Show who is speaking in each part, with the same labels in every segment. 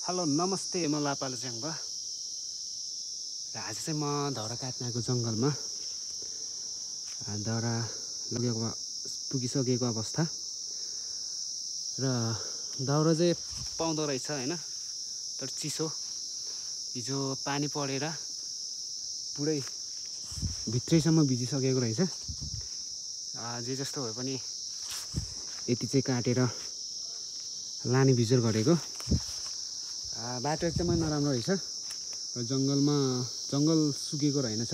Speaker 1: Hello नमस्ते म लापाल ज्याङ्बा र आज चाहिँ म दाउरा काट्न आएको जङ्गलमा दाउरा लगेको पुगिसकेको अवस्था र दाउरा चाहिँ पाउँदो रहेछ हैन तर चिसो हिजो पानी परेर पुरै भित्रैसम्म भिजिसकेको रहेछ जे जस्तो भए पनि यति चाहिँ काटेर लाने बिजोर गरेको बाटो एकदमै नराम्रो रहेछ र जङ्गल सुकेको रहेनछ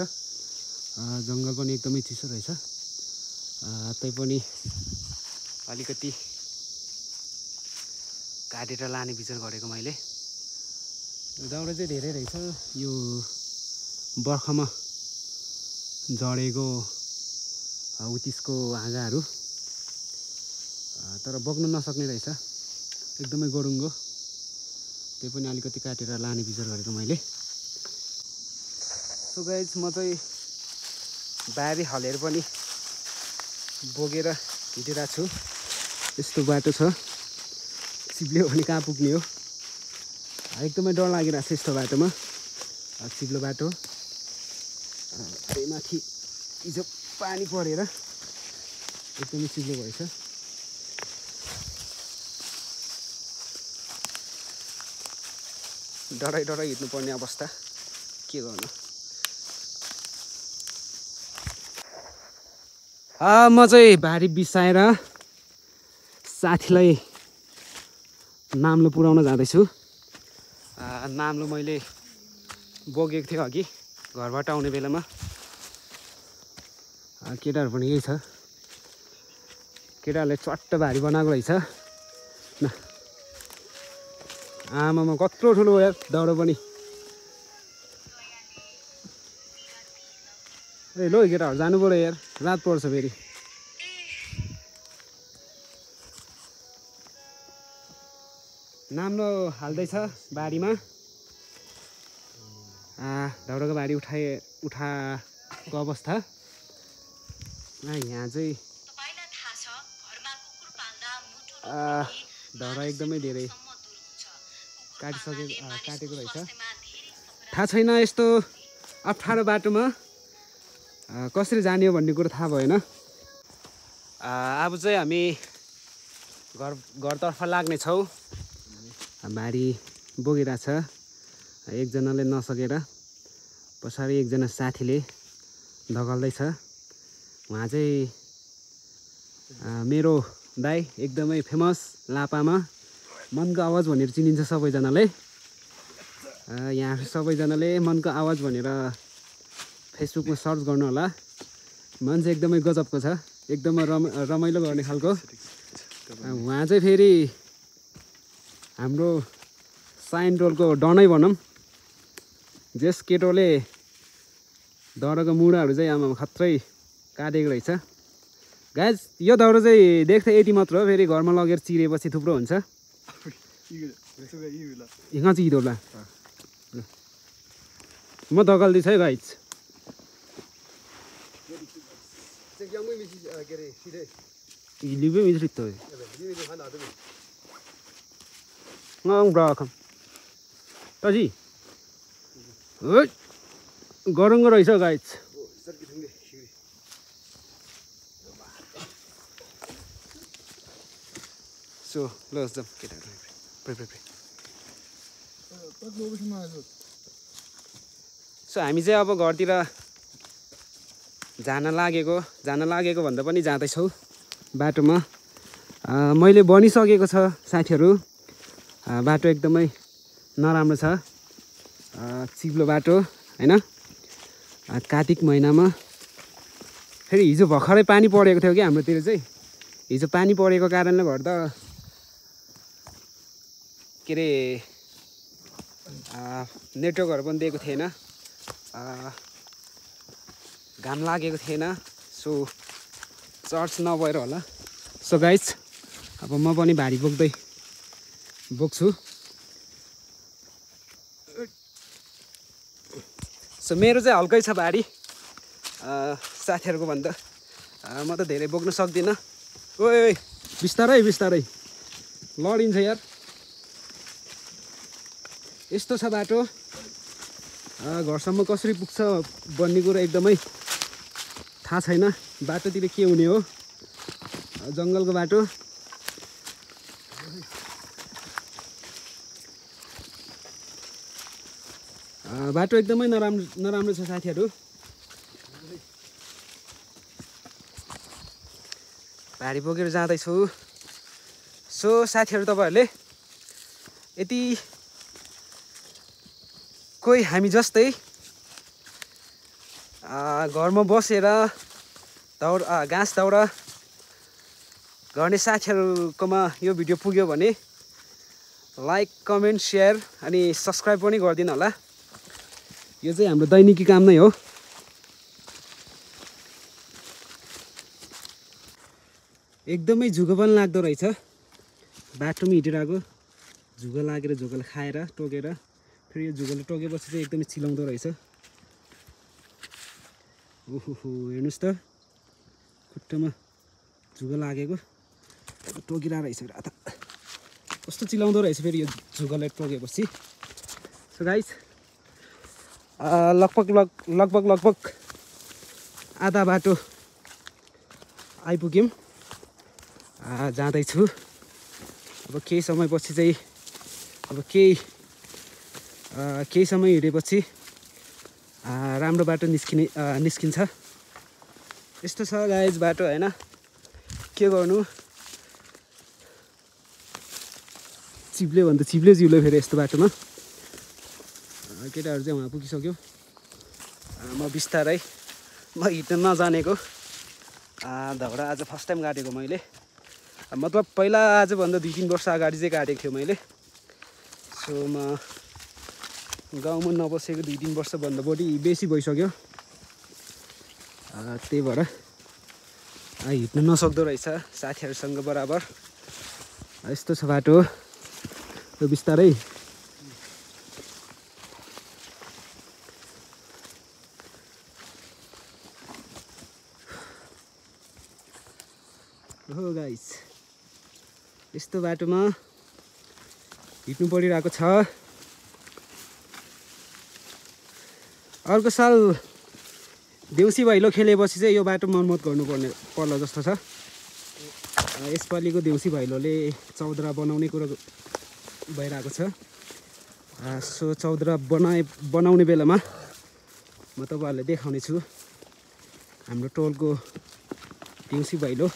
Speaker 1: जङ्गल पनि एकदमै चिसो रहेछ तैपनि अलिकति काटेर लाने बिचार गरेको मैले दाउरा चाहिँ धेरै रहेछ यो बर्खामा झरेको उत्तिसको हाँगाहरू तर बोक्न नसक्ने रहेछ एकदमै गरुङ्गो त्यही पनि अलिकति काटेर लाने विचार गरेको मैले सो गाइज म चाहिँ बारी हलेर पनि बोकेर हिँडिरहेको छु यस्तो बाटो छ चिप्लियो भने कहाँ पुग्ने हो एकदमै डर लागिरहेको छ यस्तो बाटोमा चिप्लो बाटो त्यही माथि हिजो पानी परेर एकदमै चिप्लो भएछ डराइ हिँड्नुपर्ने अवस्था के गर्नु म चाहिँ भारी बिसाएर साथीलाई नाम्लो पुर्याउन जाँदैछु नाम्लो मैले बोकेको थिएँ अघि घरबाट आउने बेलामा केटाहरू पनि यही छ केटाहरूले चट्ट भारी बनाएको रहेछ न आमामा कत्रो ठुलो यार दाउरा पनि ए लो केटाहरू जानु पर्यो यार रात पर्छ फेरि नाम्लो हाल्दैछ बारीमा दाउराको बारी उठाएको अवस्था यहाँ चाहिँ दाउरा एकदमै धेरै काटेको रहेछ थाहा छैन यस्तो अप्ठ्यारो बाटोमा कसरी जाने हो भन्ने कुरो थाहा भएन अब चाहिँ हामी घरतर्फ लाग्नेछौँ बारी बोकिरहेछ एकजनाले नसकेर पछाडि एकजना साथीले धकाल्दैछ उहाँ चाहिँ मेरो दाइ एकदमै फेमस लापामा मनको आवाज भनेर चिनिन्छ सबैजनाले यहाँ सबैजनाले मनको आवाज भनेर फेसबुकमा सर्च गर्नु होला मान्छे एकदमै गजबको छ एकदमै रमाइलो गर्ने खालको उहाँ चाहिँ फेरि हाम्रो साइन रोलको डनै भनौँ जस केटोले दाउराको मुढाहरू चाहिँ आमा खत्रै काटेको रहेछ गाइज यो दाउरा चाहिँ देख्दा यति मात्र हो फेरि घरमा लगेर चिरेपछि थुप्रो हुन्छ यहाँ चाहिँ इदोला म दगाल्दैछु है गाइज लिबे मित्रित तजी गरौँगो रहेछ गाइज सो ल जाउँ केटाहरू सो हामी चाहिँ अब घरतिर जान लागेको भन्दा पनि जाँदैछौँ बाटोमा मैले भनिसकेको छ साथीहरू बाटो एकदमै नराम्रो छ चिप्लो बाटो हैन कार्तिक महिनामा फेरि हिजो भर्खरै पानी परेको थियो कि हाम्रोतिर चाहिँ हिजो पानी परेको कारणले गर्दा के अरे नेटवर्कहरू पनि दिएको थिएन घाम लागेको थिएन सो चर्च नभएर होला सो गाइज अब म पनि भारी बोक्छु सो मेरो चाहिँ हल्कै छ भारी साथीहरूको भन्दा म त धेरै बोक्न सक्दिनँ ओए बिस्तारै लडिन्छ यार यस्तो छ बाटो। घरसम्म कसरी पुग्छ भन्ने कुरो एकदमै थाहा छैन। बाटोतिर के हुने हो, जङ्गलको बाटो। बाटो एकदमै नराम्रो छ साथीहरू। भारी बोकेर जाँदैछु। सो साथीहरू, तपाईँहरूले यदि कोही हामी जस्तै घरमा बसेर घाँस दाउरा गर्ने साथीहरूकोमा यो भिडियो पुग्यो भने लाइक, कमेन्ट, सेयर अनि सब्सक्राइब पनि गरिदिनु होला। यो चाहिँ हाम्रो दैनिकी काम नै हो। एकदमै झुको पनि लाग्दो रहेछ। बाटोमा हिँडिरहेको झुको लागेर झुकोले खाएर टोकेर फेरि यो झुकोले टोकेपछि चाहिँ एकदमै चिलाउँदो रहेछ। ओहो हेर्नुहोस् त, खुट्टामा झुको लागेको टोकिरहेको रहेछ। रात कस्तो चिलाउँदो रहेछ फेरि यो झुकोले टोकेपछि। सो गाइस, लगभग आधा बाटो आइपुग्यौँ। जाँदैछु। अब केही समयपछि चाहिँ केही समय हिँडेपछि राम्रो बाटो निस्किन्छ। यस्तो छ गाइस बाटो, होइन के गर्नु। चिप्ले भन्दा चिप्ले फेरि यस्तो बाटोमा। केटाहरू चाहिँ उहाँ पुगिसक्यो। म बिस्तारै, म हिँड्न नजानेको दाउरा आज फर्स्ट टाइम काटेको मैले। मतलब पहिला आजभन्दा 2-3 वर्ष अगाडि चाहिँ काटेको थियो मैले। सो म गाउँमा नबसेको 2-3 वर्षभन्दा बेसी भइसक्यो। त्यही भएर हिँड्न नसक्दो रहेछ साथीहरूसँग बराबर। यस्तो छ बाटो। यो बिस्तारै हो गाइस, यस्तो बाटोमा हिँड्नु परिरहेको छ। अर्को साल देउसी भैलो खेलेपछि चाहिँ यो बाटो मर्मत पर्ला जस्तो छ। यसपालिको देउसी भैलोले चौधरा बनाउने कुरो भइरहेको छ। सो चौधरा बनाउने बेलामा म तपाईँहरूलाई देखाउने छु हाम्रो टोलको देउसी भैलो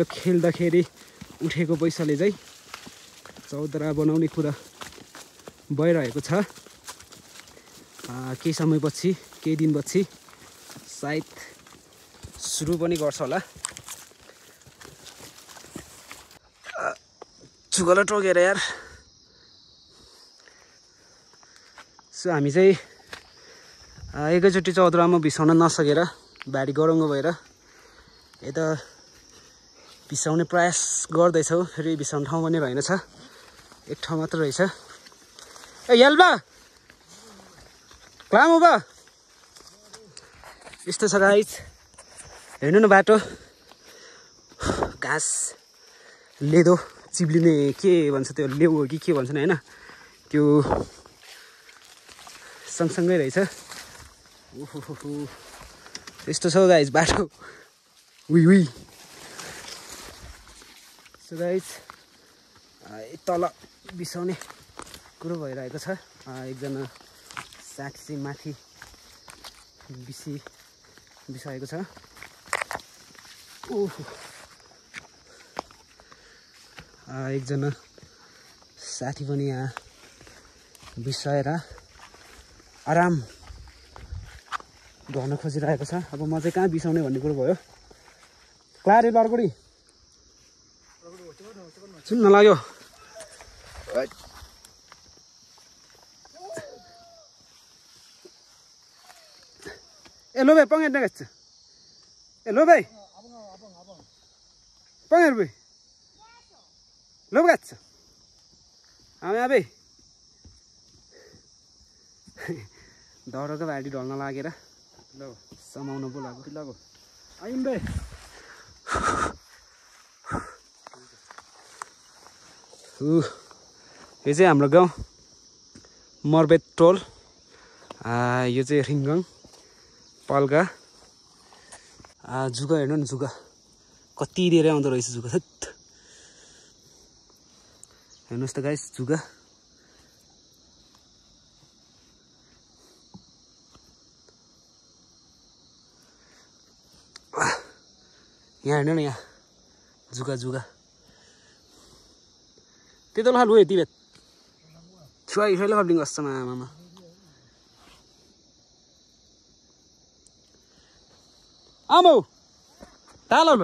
Speaker 1: खेल्दाखेरि उठेको पैसाले चाहिँ चौधरा बनाउने कुरा भइरहेको छ। केही समयपछि, केही दिनपछि सायद सुरु पनि गर्छ होला। झुकोला टोकेर यार। सो हामी चाहिँ एकैचोटि चौधरामा भिसाउन नसकेर भारी गरौँगो भएर यता भिसाउने प्रयास गर्दैछौँ। फेरि भिसाउने ठाउँ पनि रहेनछ, एक ठाउँ मात्र रहेछ। ए याल्बा क्लाम बा यस्तो छ गाइस। हेर्नु न बाटो, घाँस लेदो चिप्लिने के भन्छ त्यो, लेउ हो कि के भन्छन् होइन, त्यो सँगसँगै रहेछ। ओहो यस्तो छ गाइस बाटो। उही सो गाइस, तल बिसाउने कुरो भइरहेको छ। एकजना साथी चाहिँ माथि बिसाएको छ। ओहो एकजना साथी पनि यहाँ बिसाएर आराम गर्न खोजिरहेको छ। अब म चाहिँ कहाँ बिसाउने भन्ने कुरो भयो। क्लारे लरगुडी सुन्न लाग्यो। ए लो भाई पंगेर नगच्छ। ए लो भाई पंगेर भाई लो गच्छ। आमे आबे दौडको भाडी ढल्न लागेर ल समाउन बोलाएको लगो आइम बे। यो चाहिँ हाम्रो गाउँ मर्बेत टोल यो चाहिँ रिङगाङ पल्का जुगा हेर्नु न जुगा कति धेरै आउँदो रहेछ जुगा हेर्नुहोस् त गाइस जुगा यहाँ हेर्नु न यहाँ जुगा जुगा त्यति बेला लु यति बेत छुवाई छुवाईले खप्लिङ गर्छ आमामा आमौ तालो ल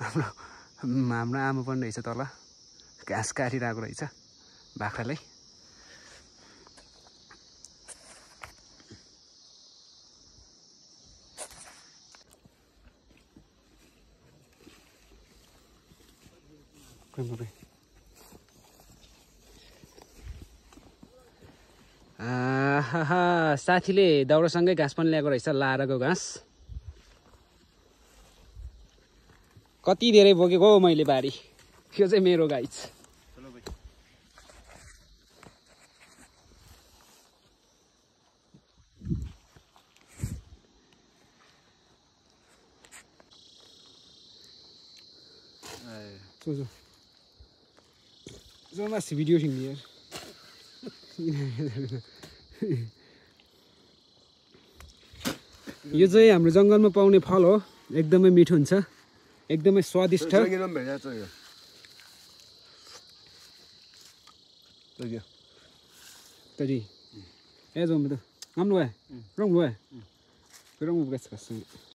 Speaker 1: हाम्रो आमा पनि रहेछ तल घाँस काटिरहेको रहेछ बाख्रालाई साथीले दाउरासँगै घाँस पनि ल्याएको रहेछ लाराको घाँस कति धेरै बोकेको हो मैले बारी यो चाहिँ मेरो गाई छ masih video sini ya. यो चाहिँ हाम्रो जंगलमा पाउने फल हो एकदमै मिठो हुन्छ एकदमै स्वादिष्ट तरी ए जो म त राम्रो है रङ भयो रङ बस